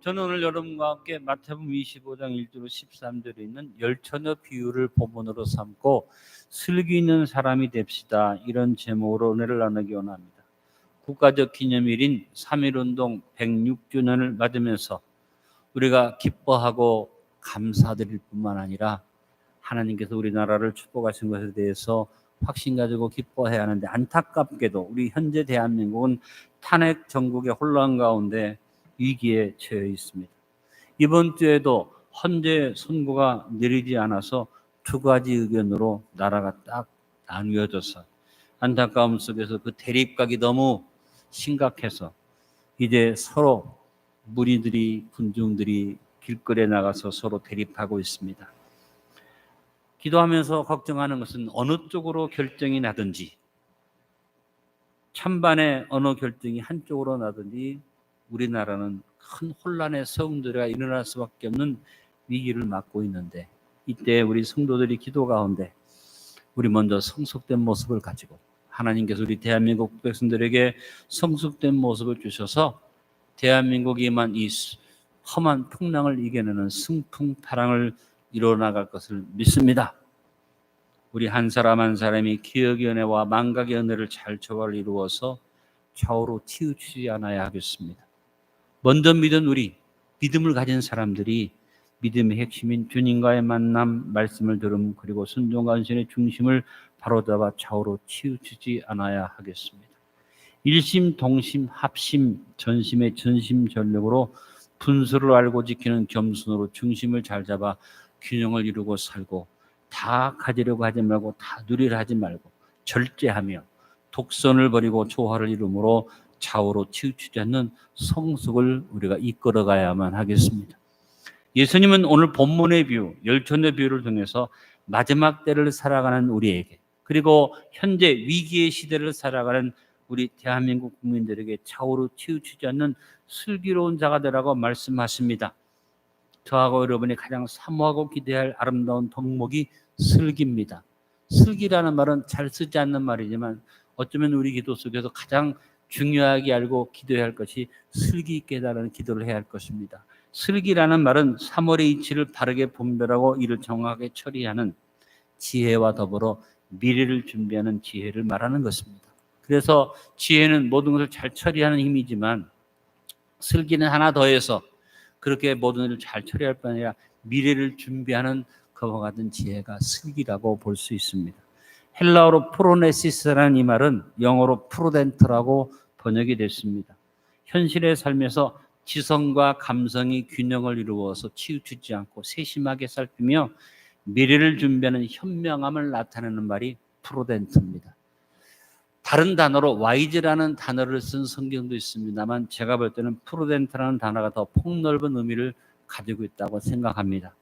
저는 오늘 여러분과 함께 마태복음 25장 1절로 13절에 있는 열처녀 비유를 본문으로 삼고 슬기 있는 사람이 됩시다, 이런 제목으로 은혜를 나누기 원합니다. 국가적 기념일인 3.1운동 106주년을 맞으면서 우리가 기뻐하고 감사드릴 뿐만 아니라 하나님께서 우리나라를 축복하신 것에 대해서 확신 가지고 기뻐해야 하는데, 안타깝게도 우리 현재 대한민국은 탄핵 정국의 혼란 가운데 위기에 처해 있습니다. 이번 주에도 헌재 선고가 내리지 않아서 두 가지 의견으로 나라가 딱 나뉘어져서 안타까움 속에서 그 대립각이 너무 심각해서 이제 서로 무리들이, 군중들이 길거리에 나가서 서로 대립하고 있습니다. 기도하면서 걱정하는 것은 어느 쪽으로 결정이 나든지, 찬반의 어느 결정이 한쪽으로 나든지 우리나라는 큰 혼란의 성들이 일어날 수밖에 없는 위기를 맞고 있는데, 이때 우리 성도들이 기도 가운데 우리 먼저 성숙된 모습을 가지고 하나님께서 우리 대한민국 백성들에게 성숙된 모습을 주셔서 대한민국이만 이 험한 풍랑을 이겨내는 승풍타랑을 이뤄나갈 것을 믿습니다. 우리 한 사람 한 사람이 기억의 은혜와 망각의 은혜를 잘 조화를 이루어서 좌우로 치우치지 않아야 하겠습니다. 먼저 믿은 우리, 믿음을 가진 사람들이 믿음의 핵심인 주님과의 만남, 말씀을 들음, 그리고 순종과 헌신의 중심을 바로잡아 좌우로 치우치지 않아야 하겠습니다. 일심, 동심, 합심, 전심의 전심전력으로 분수를 알고 지키는 겸손으로 중심을 잘 잡아 균형을 이루고 살고, 다 가지려고 하지 말고 다 누리려 하지 말고 절제하며 독선을 버리고 조화를 이루므로 좌우로 치우치지 않는 성숙을 우리가 이끌어가야만 하겠습니다. 예수님은 오늘 본문의 비유, 열처녀 비유를 통해서 마지막 때를 살아가는 우리에게, 그리고 현재 위기의 시대를 살아가는 우리 대한민국 국민들에게 좌우로 치우치지 않는 슬기로운 자가 되라고 말씀하십니다. 저하고 여러분이 가장 사모하고 기대할 아름다운 덕목이 슬기입니다. 슬기라는 말은 잘 쓰지 않는 말이지만 어쩌면 우리 기도 속에서 가장 중요하게 알고 기도해야 할 것이 슬기 있게 해달라는 기도를 해야 할 것입니다. 슬기라는 말은 사물의 이치를 바르게 분별하고 이를 정확하게 처리하는 지혜와 더불어 미래를 준비하는 지혜를 말하는 것입니다. 그래서 지혜는 모든 것을 잘 처리하는 힘이지만 슬기는 하나 더해서 그렇게 모든 일을 잘 처리할 뿐 아니라 미래를 준비하는 그와 같은 지혜가 슬기라고 볼 수 있습니다. 헬라어로 프로네시스라는 이 말은 영어로 프루덴트라고 번역이 됐습니다. 현실의 삶에서 지성과 감성이 균형을 이루어서 치우치지 않고 세심하게 살피며 미래를 준비하는 현명함을 나타내는 말이 프루덴트입니다. 다른 단어로 와이즈라는 단어를 쓴 성경도 있습니다만 제가 볼 때는 프루덴트라는 단어가 더 폭넓은 의미를 가지고 있다고 생각합니다.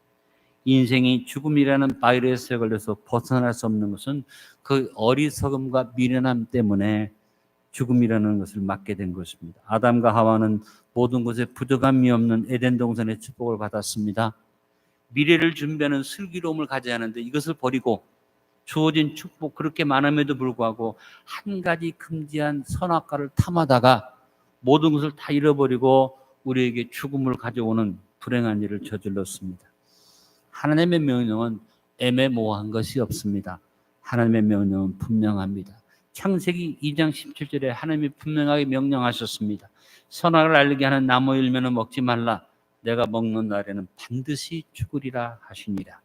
인생이 죽음이라는 바이러스에 걸려서 벗어날 수 없는 것은 그 어리석음과 미련함 때문에 죽음이라는 것을 맞게 된 것입니다. 아담과 하와는 모든 것에 부족함이 없는 에덴 동산의 축복을 받았습니다. 미래를 준비하는 슬기로움을 가져야 하는데 이것을 버리고 주어진 축복 그렇게 많음에도 불구하고 한 가지 금지한 선악과를 탐하다가 모든 것을 다 잃어버리고 우리에게 죽음을 가져오는 불행한 일을 저질렀습니다. 하나님의 명령은 애매모호한 것이 없습니다. 하나님의 명령은 분명합니다. 창세기 2장 17절에 하나님이 분명하게 명령하셨습니다. 선악을 알게 하는 나무 열매는 먹지 말라. 내가 먹는 날에는 반드시 죽으리라 하시니라.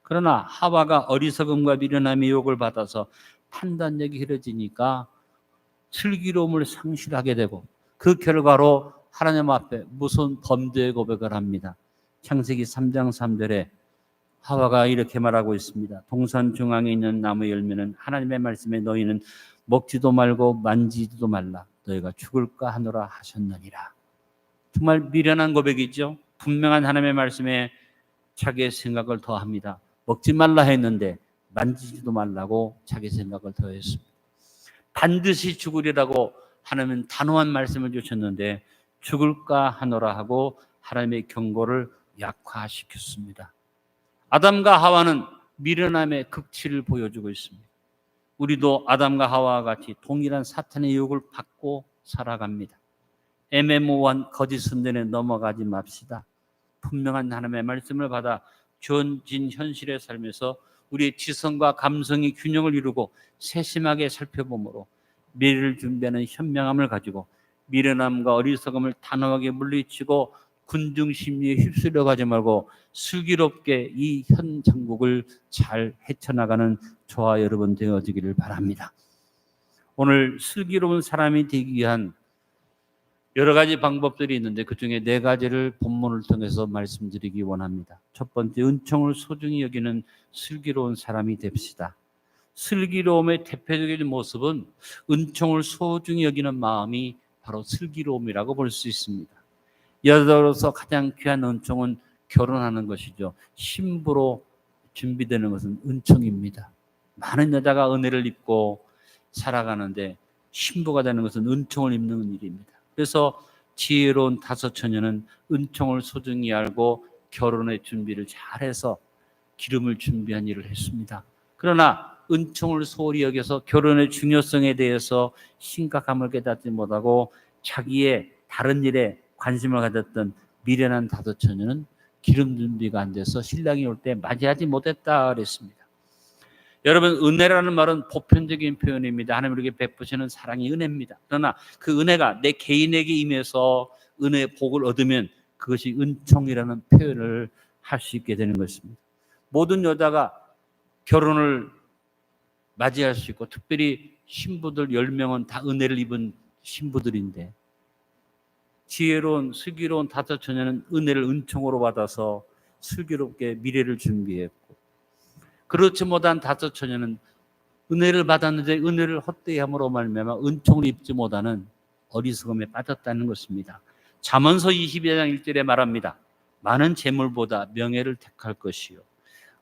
그러나 하와가 어리석음과 미련함의 유혹을 받아서 판단력이 흐려지니까 슬기로움을 상실하게 되고 그 결과로 하나님 앞에 무서운 범죄의 고백을 합니다. 창세기 3장 3절에 하와가 이렇게 말하고 있습니다. 동산 중앙에 있는 나무 열매는 하나님의 말씀에 너희는 먹지도 말고 만지지도 말라. 너희가 죽을까 하노라 하셨느니라. 정말 미련한 고백이죠. 분명한 하나님의 말씀에 자기의 생각을 더합니다. 먹지 말라 했는데 만지지도 말라고 자기 생각을 더했습니다. 반드시 죽으리라고 하나님은 단호한 말씀을 주셨는데 죽을까 하노라 하고 하나님의 경고를 약화시켰습니다. 아담과 하와는 미련함의 극치를 보여주고 있습니다. 우리도 아담과 하와와 같이 동일한 사탄의 유혹을 받고 살아갑니다. 애매모호한 거짓 선전에 넘어가지 맙시다. 분명한 하나님의 말씀을 받아 주어진 현실의 삶에서 우리의 지성과 감성이 균형을 이루고 세심하게 살펴보므로 미래를 준비하는 현명함을 가지고 미련함과 어리석음을 단호하게 물리치고 군중심리에 휩쓸려 가지 말고 슬기롭게 이 현 장국을 잘 헤쳐나가는 저와 여러분 되어지기를 바랍니다. 오늘 슬기로운 사람이 되기 위한 여러 가지 방법들이 있는데 그중에 4가지를 본문을 통해서 말씀드리기 원합니다. 첫 번째, 은총을 소중히 여기는 슬기로운 사람이 됩시다. 슬기로움의 대표적인 모습은 은총을 소중히 여기는 마음이 바로 슬기로움이라고 볼 수 있습니다. 여자로서 가장 귀한 은총은 결혼하는 것이죠. 신부로 준비되는 것은 은총입니다. 많은 여자가 은혜를 입고 살아가는데 신부가 되는 것은 은총을 입는 일입니다. 그래서 지혜로운 5 처녀는 은총을 소중히 알고 결혼의 준비를 잘해서 기름을 준비한 일을 했습니다. 그러나 은총을 소홀히 여겨서 결혼의 중요성에 대해서 심각함을 깨닫지 못하고 자기의 다른 일에 관심을 가졌던 미련한 5 처녀는 기름 준비가 안 돼서 신랑이 올 때 맞이하지 못했다 그랬습니다. 여러분, 은혜라는 말은 보편적인 표현입니다. 하나님 우리에게 베푸시는 사랑이 은혜입니다. 그러나 그 은혜가 내 개인에게 임해서 은혜의 복을 얻으면 그것이 은총이라는 표현을 할 수 있게 되는 것입니다. 모든 여자가 결혼을 맞이할 수 있고 특별히 신부들 10명은 다 은혜를 입은 신부들인데 지혜로운 슬기로운 5 처녀는 은혜를 은총으로 받아서 슬기롭게 미래를 준비했고 그렇지 못한 5 처녀는 은혜를 받았는데 은혜를 헛되이 함으로 말미암아 은총을 입지 못하는 어리석음에 빠졌다는 것입니다. 잠언서 22장 1절에 말합니다. 많은 재물보다 명예를 택할 것이요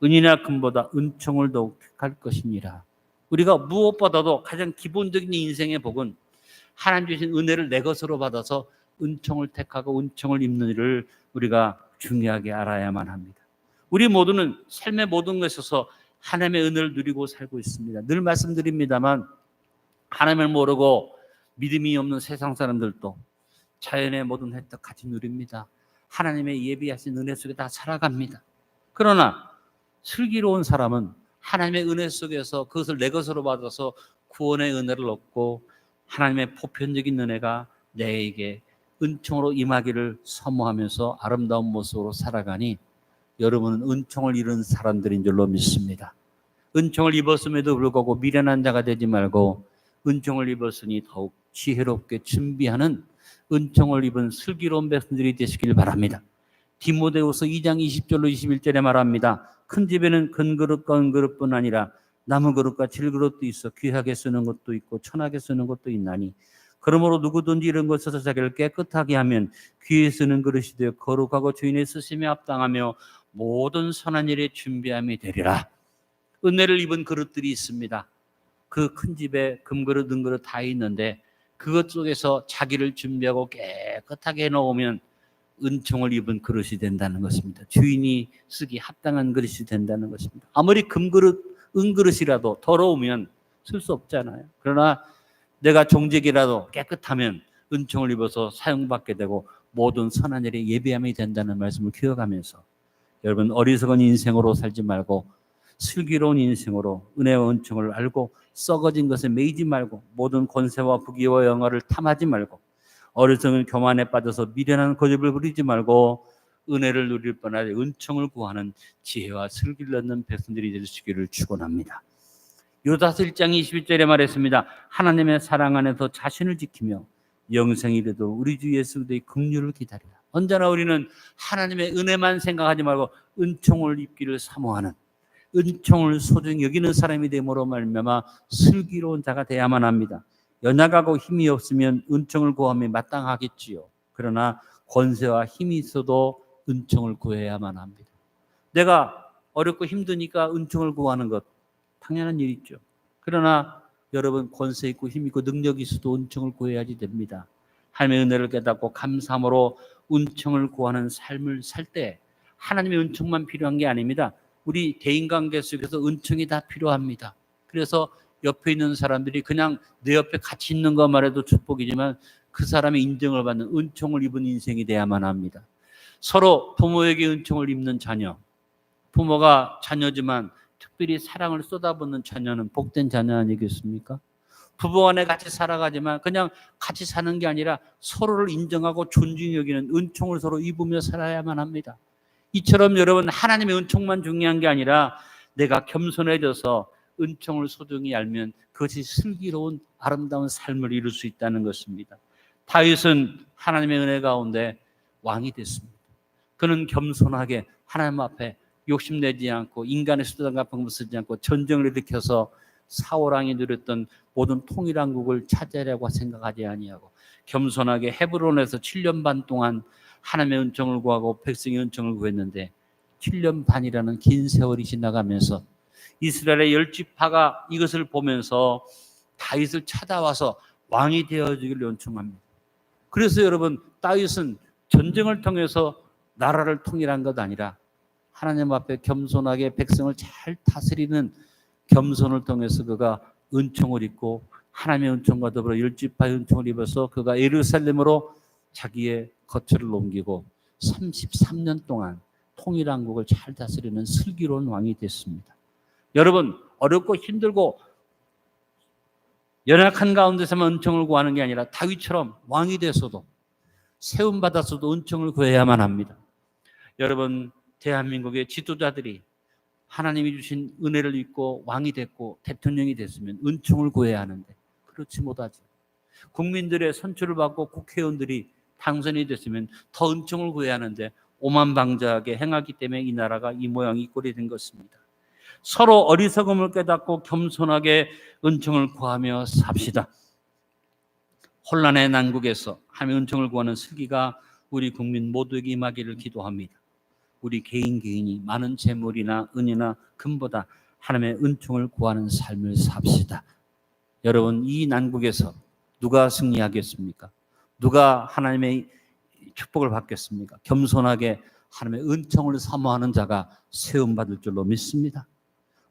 은이나 금보다 은총을 더욱 택할 것이니라. 우리가 무엇보다도 가장 기본적인 인생의 복은 하나님 주신 은혜를 내 것으로 받아서 은총을 택하고 은총을 입는 일을 우리가 중요하게 알아야만 합니다. 우리 모두는 삶의 모든 것에 있어서 하나님의 은혜를 누리고 살고 있습니다. 늘 말씀드립니다만 하나님을 모르고 믿음이 없는 세상 사람들도 자연의 모든 혜택 같이 누립니다. 하나님의 예비하신 은혜 속에 다 살아갑니다. 그러나 슬기로운 사람은 하나님의 은혜 속에서 그것을 내 것으로 받아서 구원의 은혜를 얻고 하나님의 보편적인 은혜가 내게 은총으로 임하기를 사모하면서 아름다운 모습으로 살아가니 여러분은 은총을 잃은 사람들인 줄로 믿습니다. 은총을 입었음에도 불구하고 미련한 자가 되지 말고 은총을 입었으니 더욱 지혜롭게 준비하는 은총을 입은 슬기로운 백성들이 되시길 바랍니다. 디모데후서 2장 20절로 21절에 말합니다. 큰 집에는 큰 그릇과 은그릇뿐 아니라 나무 그릇과 질그릇도 있어 귀하게 쓰는 것도 있고 천하게 쓰는 것도 있나니 그러므로 누구든지 이런 것에서 자기를 깨끗하게 하면 귀에 쓰는 그릇이 되어 거룩하고 주인의 쓰심에 합당하며 모든 선한 일에 준비함이 되리라. 은혜를 입은 그릇들이 있습니다. 그 큰 집에 금그릇, 은그릇 다 있는데 그것 속에서 자기를 준비하고 깨끗하게 해놓으면 은총을 입은 그릇이 된다는 것입니다. 주인이 쓰기 합당한 그릇이 된다는 것입니다. 아무리 금그릇, 은그릇이라도 더러우면 쓸 수 없잖아요. 그러나 내가 종직이라도 깨끗하면 은총을 입어서 사용받게 되고 모든 선한 일에 예비함이 된다는 말씀을 기억하면서 여러분 어리석은 인생으로 살지 말고 슬기로운 인생으로 은혜와 은총을 알고 썩어진 것에 매이지 말고 모든 권세와 부귀와 영화를 탐하지 말고 어리석은 교만에 빠져서 미련한 고집을 부리지 말고 은혜를 누릴 뻔하되 은총을 구하는 지혜와 슬기를 얻는 백성들이 되시기를 축원합니다. 요다서 1장 21절에 말했습니다. 하나님의 사랑 안에서 자신을 지키며 영생이 이르도록 우리 주 예수 그리스도의 긍휼을 기다리라. 언제나 우리는 하나님의 은혜만 생각하지 말고 은총을 입기를 사모하는 은총을 소중히 여기는 사람이 됨으로 말미암아 슬기로운 자가 되어야만 합니다. 연약하고 힘이 없으면 은총을 구함이 마땅하겠지요. 그러나 권세와 힘이 있어도 은총을 구해야만 합니다. 내가 어렵고 힘드니까 은총을 구하는 것 당연한 일이죠. 그러나 여러분 권세 있고 힘 있고 능력이 있어도 은총을 구해야지 됩니다. 하나님의 은혜를 깨닫고 감사함으로 은총을 구하는 삶을 살 때 하나님의 은총만 필요한 게 아닙니다. 우리 대인관계 속에서 은총이 다 필요합니다. 그래서 옆에 있는 사람들이 그냥 내 옆에 같이 있는 것만 해도 축복이지만 그 사람의 인정을 받는 은총을 입은 인생이 돼야만 합니다. 서로 부모에게 은총을 입는 자녀, 부모가 자녀지만 특별히 사랑을 쏟아붓는 자녀는 복된 자녀 아니겠습니까? 부부 간에 같이 살아가지만 그냥 같이 사는 게 아니라 서로를 인정하고 존중히 여기는 은총을 서로 입으며 살아야만 합니다. 이처럼 여러분, 하나님의 은총만 중요한 게 아니라 내가 겸손해져서 은총을 소중히 알면 그것이 슬기로운 아름다운 삶을 이룰 수 있다는 것입니다. 다윗은 하나님의 은혜 가운데 왕이 됐습니다. 그는 겸손하게 하나님 앞에 욕심내지 않고 인간의 수단 같은 거 쓰지 않고 전쟁을 일으켜서 사울왕이 누렸던 모든 통일왕국을 차지하려고 생각하지 아니하고 겸손하게 헤브론에서 7년 반 동안 하나님의 은총을 구하고 백성의 은총을 구했는데 7년 반이라는 긴 세월이 지나가면서 이스라엘의 10지파가 이것을 보면서 다윗을 찾아와서 왕이 되어주기를 요청합니다. 그래서 여러분, 다윗은 전쟁을 통해서 나라를 통일한 것 아니라 하나님 앞에 겸손하게 백성을 잘 다스리는 겸손을 통해서 그가 은총을 입고 하나님의 은총과 더불어 10지파의 은총을 입어서 그가 예루살렘으로 자기의 거처를 옮기고 33년 동안 통일왕국을 잘 다스리는 슬기로운 왕이 됐습니다. 여러분, 어렵고 힘들고 연약한 가운데서만 은총을 구하는 게 아니라 다윗처럼 왕이 돼서도 세움받아서도 은총을 구해야만 합니다. 여러분, 대한민국의 지도자들이 하나님이 주신 은혜를 입고 왕이 됐고 대통령이 됐으면 은총을 구해야 하는데 그렇지 못하죠. 국민들의 선출을 받고 국회의원들이 당선이 됐으면 더 은총을 구해야 하는데 오만방자하게 행하기 때문에 이 나라가 이 모양이 꼴이 된 것입니다. 서로 어리석음을 깨닫고 겸손하게 은총을 구하며 삽시다. 혼란의 난국에서 하나님의 은총을 구하는 슬기가 우리 국민 모두에게 임하기를 기도합니다. 우리 개인이 많은 재물이나 은이나 금보다 하나님의 은총을 구하는 삶을 삽시다. 여러분, 이 난국에서 누가 승리하겠습니까? 누가 하나님의 축복을 받겠습니까? 겸손하게 하나님의 은총을 사모하는 자가 세움받을 줄로 믿습니다.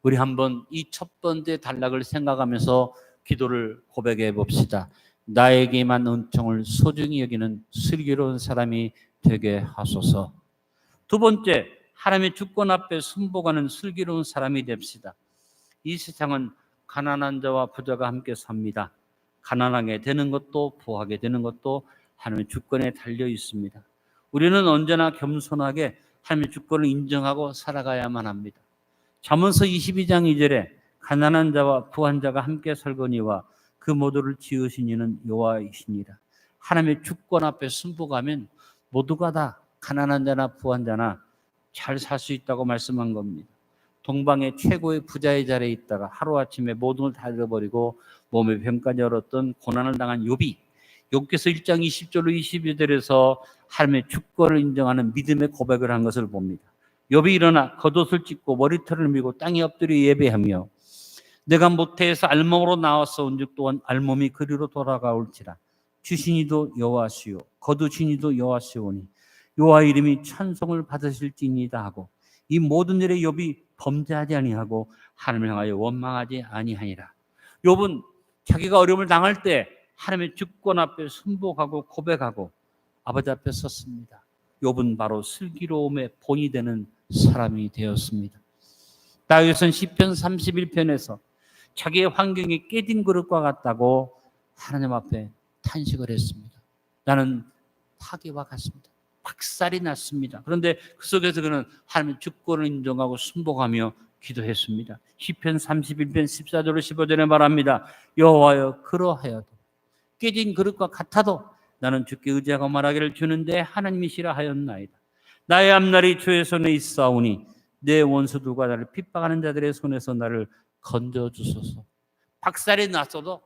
우리 한번 이 첫 번째 단락을 생각하면서 기도를 고백해 봅시다. 나에게만 은총을 소중히 여기는 슬기로운 사람이 되게 하소서. 두 번째, 하나님의 주권 앞에 순복하는 슬기로운 사람이 됩시다. 이 세상은 가난한 자와 부자가 함께 삽니다. 가난하게 되는 것도 부하게 되는 것도 하나님의 주권에 달려 있습니다. 우리는 언제나 겸손하게 하나님의 주권을 인정하고 살아가야만 합니다. 잠언서 22장 2절에 가난한 자와 부한 자가 함께 살거니와 그 모두를 지으신 이는 여호와이시니라. 하나님의 주권 앞에 순복하면 모두가 다 가난한 자나 부한 자나 잘 살 수 있다고 말씀한 겁니다. 동방의 최고의 부자의 자리에 있다가 하루아침에 모든 걸 다 잃어버리고 몸에 병까지 얼었던 고난을 당한 욥이 욥기서 1장 20절로 22절에서 하나님의 주권을 인정하는 믿음의 고백을 한 것을 봅니다. 욥이 일어나 겉옷을 찢고 머리털을 밀고 땅에 엎드려 예배하며 내가 모태에서 알몸으로 나와서 온즉 또한 알몸이 그리로 돌아가올지라. 주신 이도 여호와시요 거두신 이도 여호와시오니 여호와 이름이 찬송을 받으실지니이다 하고 이 모든 일에 욥이 범죄하지 아니하고 하나님을 향하여 원망하지 아니하니라. 욥은 자기가 어려움을 당할 때 하나님의 주권 앞에 순복하고 고백하고 아버지 앞에 섰습니다. 욥은 바로 슬기로움의 본이 되는 사람이 되었습니다. 다윗은 시편 31편에서 자기의 환경이 깨진 그릇과 같다고 하나님 앞에 탄식을 했습니다. 나는 파괴와 같습니다. 박살이 났습니다. 그런데 그 속에서 그는 하나님의 주권을 인정하고 순복하며 기도했습니다. 시편 31편 14절로 15절에 말합니다. 여호와여, 그러하여도 깨진 그릇과 같아도 나는 주께 의지하고 말하기를 주는데 하나님이시라 하였나이다. 나의 앞날이 주의 손에 있사오니 내 원수들과 나를 핍박하는 자들의 손에서 나를 건져주소서. 박살이 났어도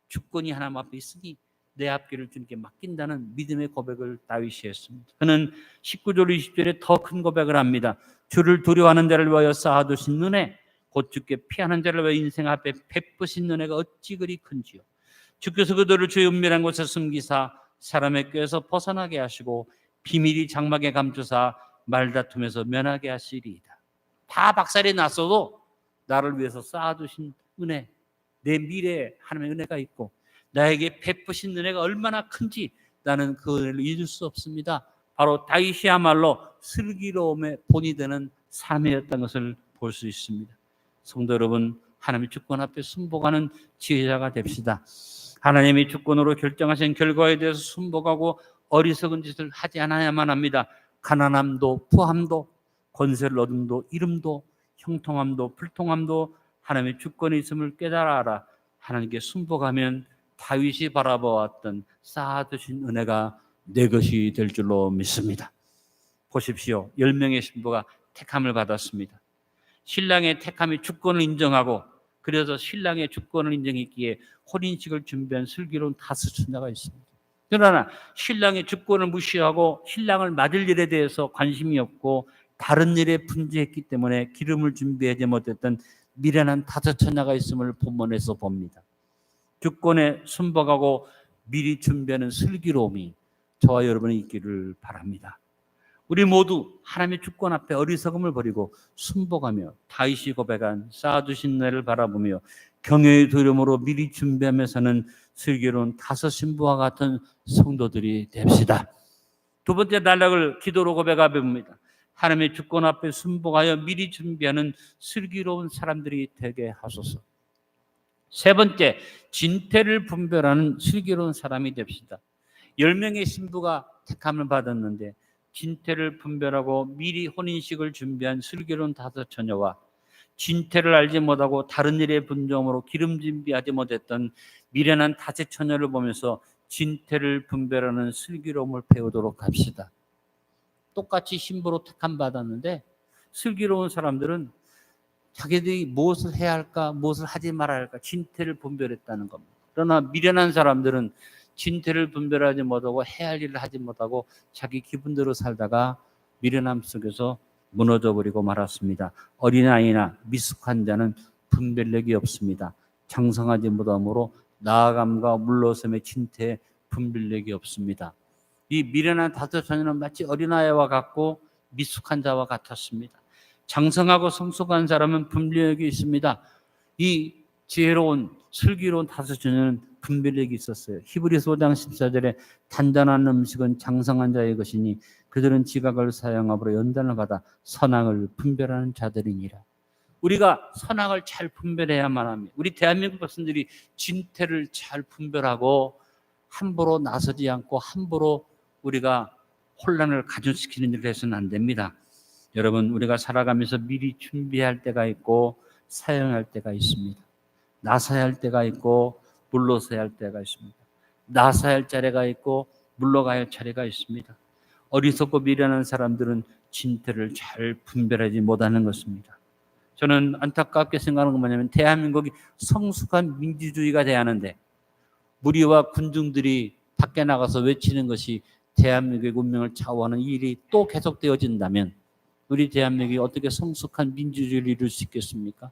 주권이 하나님 앞에 있으니 내 앞길을 주님께 맡긴다는 믿음의 고백을 다윗이 했습니다. 그는 19절 20절에 더 큰 고백을 합니다. 주를 두려워하는 자를 위하여 쌓아두신 은혜 곧 주께 피하는 자를 위하여 인생 앞에 베푸신 은혜가 어찌 그리 큰지요. 주께서 그들을 주의 은밀한 곳에 숨기사 사람의 꾀에서 벗어나게 하시고 비밀이 장막에 감추사 말다툼에서 면하게 하시리이다. 다 박살이 났어도 나를 위해서 쌓아두신 은혜, 내 미래에 하나님의 은혜가 있고 나에게 베푸신 은혜가 얼마나 큰지 나는 그 은혜를 잊을 수 없습니다. 바로 다윗이야말로 슬기로움의 본이 되는 삶이었던 것을 볼 수 있습니다. 성도 여러분, 하나님의 주권 앞에 순복하는 지혜자가 됩시다. 하나님이 주권으로 결정하신 결과에 대해서 순복하고 어리석은 짓을 하지 않아야만 합니다. 가난함도 부함도 권세를 얻음도 이름도 형통함도 불통함도 하나님의 주권이 있음을 깨달아라. 하나님께 순복하면 다윗이 바라보았던 쌓아두신 은혜가 내 것이 될 줄로 믿습니다. 보십시오. 10명의 신부가 택함을 받았습니다. 신랑의 택함이 주권을 인정하고 그래서 신랑의 주권을 인정했기에 혼인식을 준비한 슬기로운 5처녀가 있습니다. 그러나 신랑의 주권을 무시하고 신랑을 맞을 일에 대해서 관심이 없고 다른 일에 분주했기 때문에 기름을 준비하지 못했던 미련한 5처녀가 있음을 본문에서 봅니다. 주권에 순복하고 미리 준비하는 슬기로움이 저와 여러분이 있기를 바랍니다. 우리 모두 하나님의 주권 앞에 어리석음을 버리고 순복하며 다윗이 고백한 쌓아두신 은혜를 바라보며 경외의 두려움으로 미리 준비하며 사는 슬기로운 5신부와 같은 성도들이 됩시다. 두 번째 단락을 기도로 고백해 봅니다. 하나님의 주권 앞에 순복하여 미리 준비하는 슬기로운 사람들이 되게 하소서. 세 번째, 진퇴를 분별하는 슬기로운 사람이 됩시다. 10명의 신부가 택함을 받았는데 진퇴를 분별하고 미리 혼인식을 준비한 슬기로운 5처녀와 진퇴를 알지 못하고 다른 일에 분주함으로 기름 준비하지 못했던 미련한 5처녀를 보면서 진퇴를 분별하는 슬기로움을 배우도록 합시다. 똑같이 신부로 택함 받았는데 슬기로운 사람들은 자기들이 무엇을 해야 할까, 무엇을 하지 말아야 할까 진퇴를 분별했다는 겁니다. 그러나 미련한 사람들은 진퇴를 분별하지 못하고 해야 할 일을 하지 못하고 자기 기분대로 살다가 미련함 속에서 무너져버리고 말았습니다. 어린아이나 미숙한 자는 분별력이 없습니다. 장성하지 못함으로 나아감과 물러섬의 진퇴에 분별력이 없습니다. 이 미련한 5처녀는 마치 어린아이와 같고 미숙한 자와 같았습니다. 장성하고 성숙한 사람은 분별력이 있습니다. 이 지혜로운 슬기로운 5처녀는 분별력이 있었어요. 히브리서 5장 14절에 단단한 음식은 장성한 자의 것이니 그들은 지각을 사용함으로 연단을 받아 선악을 분별하는 자들이니라. 우리가 선악을 잘 분별해야만 합니다. 우리 대한민국 백성들이 진퇴를 잘 분별하고 함부로 나서지 않고 함부로 우리가 혼란을 가중시키는 일을 해서는 안 됩니다. 여러분, 우리가 살아가면서 미리 준비할 때가 있고 사용할 때가 있습니다. 나서야 할 때가 있고 물러서야 할 때가 있습니다. 나서야 할 차례가 있고 물러가야 할 차례가 있습니다. 어리석고 미련한 사람들은 진퇴를 잘 분별하지 못하는 것입니다. 저는 안타깝게 생각하는 건 뭐냐면 대한민국이 성숙한 민주주의가 돼야 하는데 무리와 군중들이 밖에 나가서 외치는 것이 대한민국의 운명을 좌우하는 일이 또 계속되어진다면 우리 대한민국이 어떻게 성숙한 민주주의를 이룰 수 있겠습니까?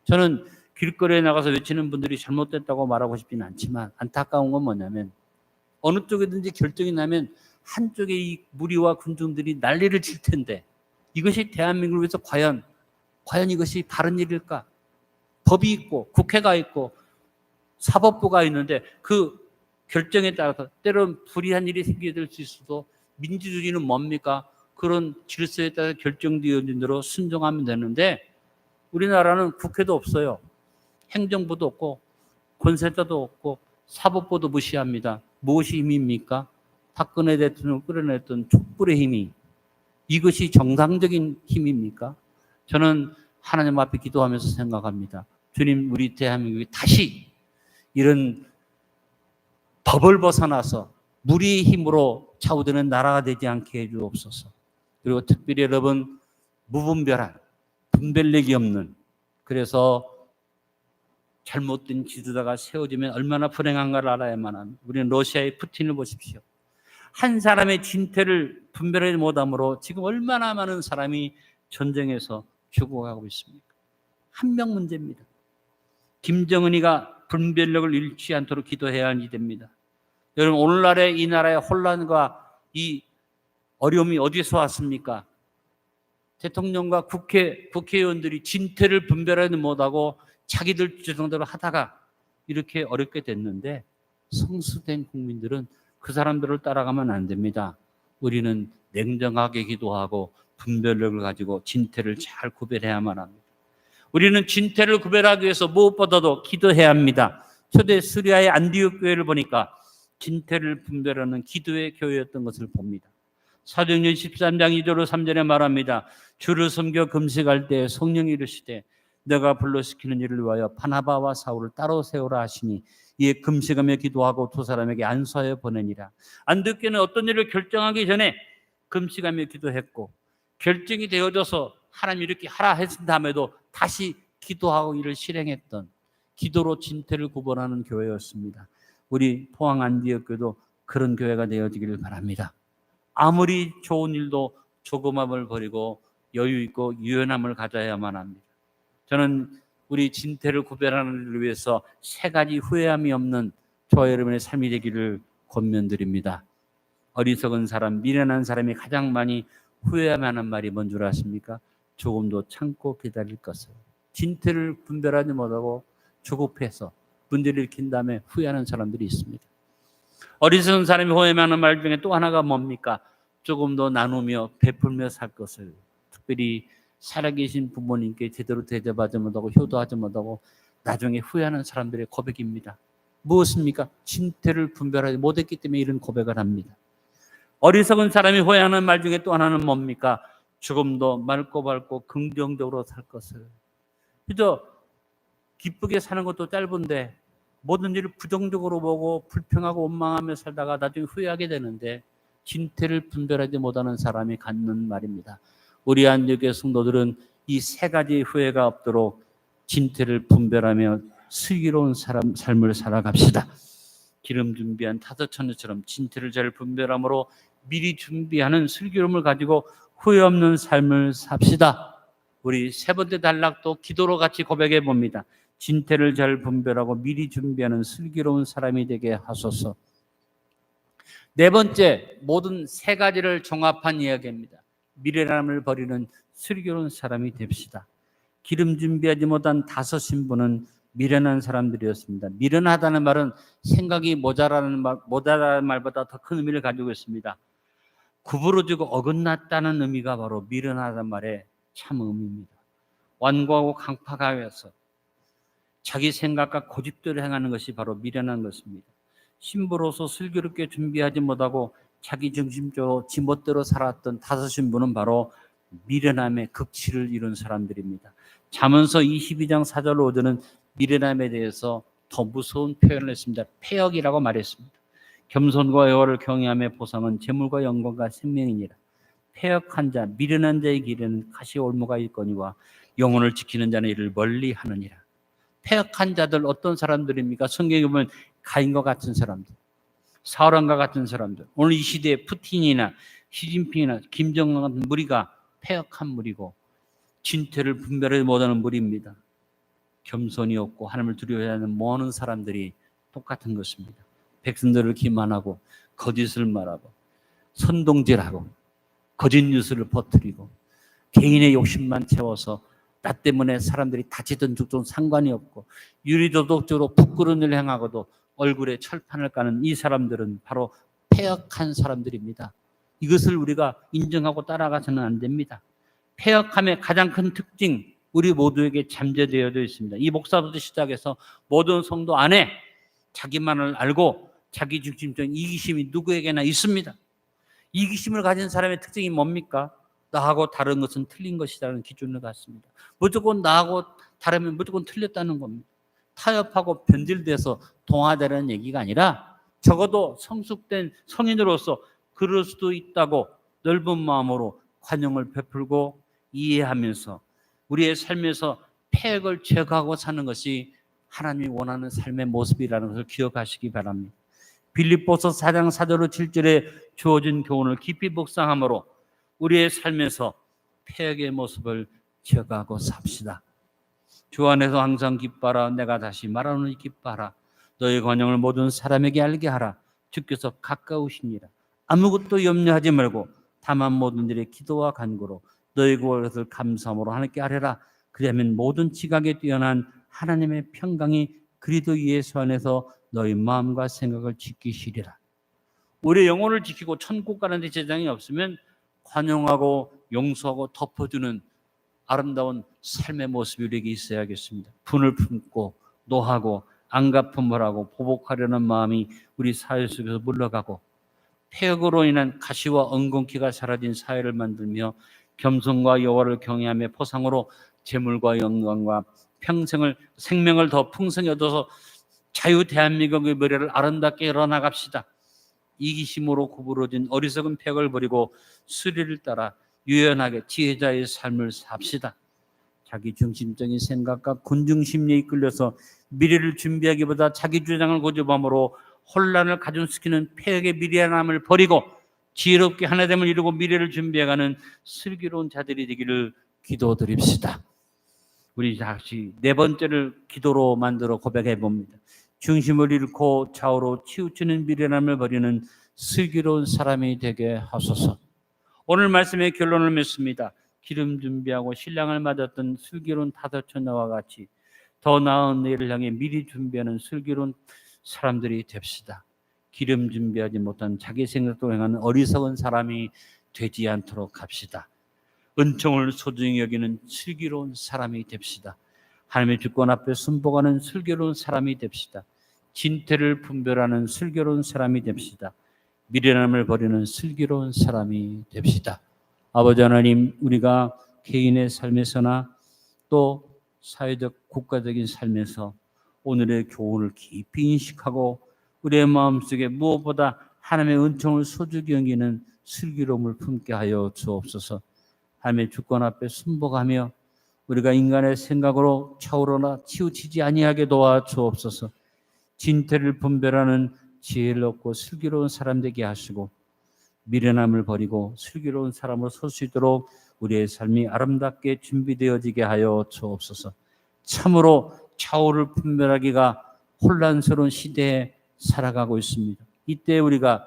저는 길거리에 나가서 외치는 분들이 잘못됐다고 말하고 싶지는 않지만 안타까운 건 뭐냐면 어느 쪽이든지 결정이 나면 한쪽의 이 무리와 군중들이 난리를 칠 텐데 이것이 대한민국을 위해서 과연 이것이 바른 일일까? 법이 있고 국회가 있고 사법부가 있는데 그 결정에 따라서 때론 불이한 일이 생기게 될 수 있어도 민주주의는 뭡니까? 그런 질서에 따라 결정되어진 대로 순종하면 되는데 우리나라는 국회도 없어요. 행정부도 없고 권세자도 없고 사법부도 무시합니다. 무엇이 힘입니까? 박근혜 대통령을 끌어냈던 촛불의 힘이 이것이 정상적인 힘입니까? 저는 하나님 앞에 기도하면서 생각합니다. 주님, 우리 대한민국이 다시 이런 법을 벗어나서 무리의 힘으로 좌우되는 나라가 되지 않게 해주옵소서. 그리고 특별히 여러분, 무분별한 분별력이 없는 그래서 잘못된 지도자가 세워지면 얼마나 불행한가를 알아야만 합니다. 우리는 러시아의 푸틴을 보십시오. 한 사람의 진퇴를 분별하지 못함으로 지금 얼마나 많은 사람이 전쟁에서 죽어가고 있습니까? 한 명 문제입니다. 김정은이가 분별력을 잃지 않도록 기도해야 할 일입니다. 여러분, 오늘날의 이 나라의 혼란과 이 어려움이 어디서 왔습니까? 대통령과 국회의원들이 진퇴를 분별하지 못하고 자기들 주장대로 하다가 이렇게 어렵게 됐는데 성수된 국민들은 그 사람들을 따라가면 안 됩니다. 우리는 냉정하게 기도하고 분별력을 가지고 진태를 잘 구별해야만 합니다. 우리는 진태를 구별하기 위해서 무엇보다도 기도해야 합니다. 초대 시리아의 안디옥 교회를 보니까 진태를 분별하는 기도의 교회였던 것을 봅니다. 사도행전 13장 2절 3절에 말합니다. 주를 섬겨 금식할 때 성령이 이르시되 내가 불러시키는 일을 위하여 바나바와 사울을 따로 세우라 하시니 이에 금식하며 기도하고 두 사람에게 안수하여 보내니라. 안디옥 교회는 어떤 일을 결정하기 전에 금식하며 기도했고 결정이 되어져서 하나님 이렇게 하라 했은 다음에도 다시 기도하고 이를 실행했던 기도로 진태를 구분하는 교회였습니다. 우리 포항 안디옥 교회도 그런 교회가 되어지기를 바랍니다. 아무리 좋은 일도 조금함을 버리고 여유 있고 유연함을 가져야만 합니다. 저는 우리 진태를 구별하는 일을 위해서 세 가지 후회함이 없는 저와 여러분의 삶이 되기를 권면드립니다. 어리석은 사람, 미련한 사람이 가장 많이 후회하는 말이 뭔 줄 아십니까? 조금 더 참고 기다릴 것을. 진태를 분별하지 못하고 조급해서 문제를 일으킨 다음에 후회하는 사람들이 있습니다. 어리석은 사람이 후회하는 말 중에 또 하나가 뭡니까? 조금 더 나누며 베풀며 살 것을. 특별히 살아계신 부모님께 제대로 대접하지 못하고 효도하지 못하고 나중에 후회하는 사람들의 고백입니다. 무엇입니까? 진태를 분별하지 못했기 때문에 이런 고백을 합니다. 어리석은 사람이 후회하는 말 중에 또 하나는 뭡니까? 조금 더 맑고 밝고 긍정적으로 살 것을. 그저 기쁘게 사는 것도 짧은데 모든 일을 부정적으로 보고 불평하고 원망하며 살다가 나중에 후회하게 되는데 진태를 분별하지 못하는 사람이 갖는 말입니다. 우리 안디옥의 성도들은 이 세 가지 후회가 없도록 진태를 분별하며 슬기로운 삶을 살아갑시다. 기름 준비한 타도처녀처럼 진태를 잘 분별함으로 미리 준비하는 슬기로움을 가지고 후회 없는 삶을 삽시다. 우리 세 번째 단락도 기도로 같이 고백해 봅니다. 진태를 잘 분별하고 미리 준비하는 슬기로운 사람이 되게 하소서. 네 번째, 모든 세 가지를 종합한 이야기입니다. 미련함을 버리는 슬기로운 사람이 됩시다. 기름 준비하지 못한 5 신부는 미련한 사람들이었습니다. 미련하다는 말은 생각이 모자라는 말보다 더 큰 의미를 가지고 있습니다. 구부러지고 어긋났다는 의미가 바로 미련하다는 말의 참 의미입니다. 완고하고 강팍하여서 자기 생각과 고집대로 행하는 것이 바로 미련한 것입니다. 신부로서 슬기롭게 준비하지 못하고 자기 중심적으로 지멋대로 살았던 5 신부는 바로 미련함의 극치를 이룬 사람들입니다. 잠언서 22장 4절 5절은 미련함에 대해서 더 무서운 표현을 했습니다. 폐역이라고 말했습니다. 겸손과 여호와를 경외함의 보상은 재물과 영광과 생명이니라. 폐역한 자, 미련한 자의 길에는 가시올무가 있거니와 영혼을 지키는 자는 이를 멀리 하느니라. 폐역한 자들 어떤 사람들입니까? 성경에 보면 가인과 같은 사람들, 사울왕과 같은 사람들. 오늘 이 시대에 푸틴이나 시진핑이나 김정은 같은 무리가 폐역한 무리고 진태를 분별하지 못하는 무리입니다. 겸손이 없고 하나님을 두려워해야 하는 모든 사람들이 똑같은 것입니다. 백성들을 기만하고 거짓을 말하고 선동질하고 거짓 뉴스를 퍼뜨리고 개인의 욕심만 채워서 나 때문에 사람들이 다치든 죽든 상관이 없고 유리도덕적으로 부끄러운 일을 행하고도 얼굴에 철판을 까는 이 사람들은 바로 폐역한 사람들입니다. 이것을 우리가 인정하고 따라가서는 안 됩니다. 폐역함의 가장 큰 특징, 우리 모두에게 잠재되어 있습니다. 이 목사부터 시작해서 모든 성도 안에 자기만을 알고 자기 중심적인 이기심이 누구에게나 있습니다. 이기심을 가진 사람의 특징이 뭡니까? 나하고 다른 것은 틀린 것이라는 기준을 갖습니다. 무조건 나하고 다르면 무조건 틀렸다는 겁니다. 타협하고 변질돼서 동화되라는 얘기가 아니라 적어도 성숙된 성인으로서 그럴 수도 있다고 넓은 마음으로 관용을 베풀고 이해하면서 우리의 삶에서 폐역을 제거하고 사는 것이 하나님이 원하는 삶의 모습이라는 것을 기억하시기 바랍니다. 빌립보서 4장 4절로 7절에 주어진 교훈을 깊이 묵상함으로 우리의 삶에서 폐역의 모습을 제거하고 삽시다. 주 안에서 항상 기뻐하라. 내가 다시 말하노니 기뻐하라. 너의 관용을 모든 사람에게 알게 하라. 주께서 가까우시니라. 아무것도 염려하지 말고 다만 모든 일에 기도와 간구로 너의 구원을 감사함으로 하나님께 아뢰라. 그러면 모든 지각에 뛰어난 하나님의 평강이 그리스도 예수 안에서 너희 마음과 생각을 지키시리라. 우리의 영혼을 지키고 천국 가는 데 제장이 없으면 관용하고 용서하고 덮어주는 아름다운 삶의 모습이 우리에게 있어야겠습니다. 분을 품고 노하고 안갚음을 하고 보복하려는 마음이 우리 사회 속에서 물러가고 폐역으로 인한 가시와 엉겅퀴가 사라진 사회를 만들며 겸손과 여호와를 경외하며 포상으로 재물과 영광과 평생을 생명을 더 풍성히 얻어서 자유 대한민국의 미래를 아름답게 열어나갑시다. 이기심으로 구부러진 어리석은 폐역을 버리고 수리를 따라 유연하게 지혜자의 삶을 삽시다. 자기 중심적인 생각과 군중심리에 이끌려서 미래를 준비하기보다 자기 주장을 고집함으로 혼란을 가중시키는 폐역의 미련함을 버리고 지혜롭게 하나됨을 이루고 미래를 준비해가는 슬기로운 자들이 되기를 기도드립시다. 우리 다시 네 번째를 기도로 만들어 고백해 봅니다. 중심을 잃고 좌우로 치우치는 미련함을 버리는 슬기로운 사람이 되게 하소서. 오늘 말씀의 결론을 맺습니다. 기름 준비하고 신랑을 맞았던 슬기로운 다섯 처녀와 같이 더 나은 내일을 향해 미리 준비하는 슬기로운 사람들이 됩시다. 기름 준비하지 못한 자기 생각도 행하는 어리석은 사람이 되지 않도록 합시다. 은총을 소중히 여기는 슬기로운 사람이 됩시다. 하나님의 주권 앞에 순복하는 슬기로운 사람이 됩시다. 진태를 분별하는 슬기로운 사람이 됩시다. 미련함을 버리는 슬기로운 사람이 됩시다. 아버지 하나님, 우리가 개인의 삶에서나 또 사회적 국가적인 삶에서 오늘의 교훈을 깊이 인식하고 우리의 마음속에 무엇보다 하나님의 은총을 소중히 여기는 슬기로움을 품게 하여 주옵소서. 하나님의 주권 앞에 순복하며 우리가 인간의 생각으로 차오르나 치우치지 아니하게 도와 주옵소서. 진태를 분별하는 지혜를 얻고 슬기로운 사람 되게 하시고 미련함을 버리고 슬기로운 사람으로 설 수 있도록 우리의 삶이 아름답게 준비되어지게 하여 주옵소서. 참으로 좌우를 분별하기가 혼란스러운 시대에 살아가고 있습니다. 이때 우리가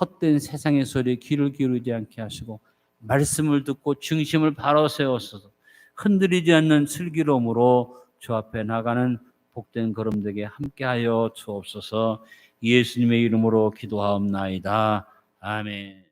헛된 세상의 소리에 귀를 기울이지 않게 하시고 말씀을 듣고 중심을 바로 세워서 흔들리지 않는 슬기로움으로 주 앞에 나가는 복된 걸음 되게 함께하여 주옵소서. 예수님의 이름으로 기도하옵나이다. 아멘.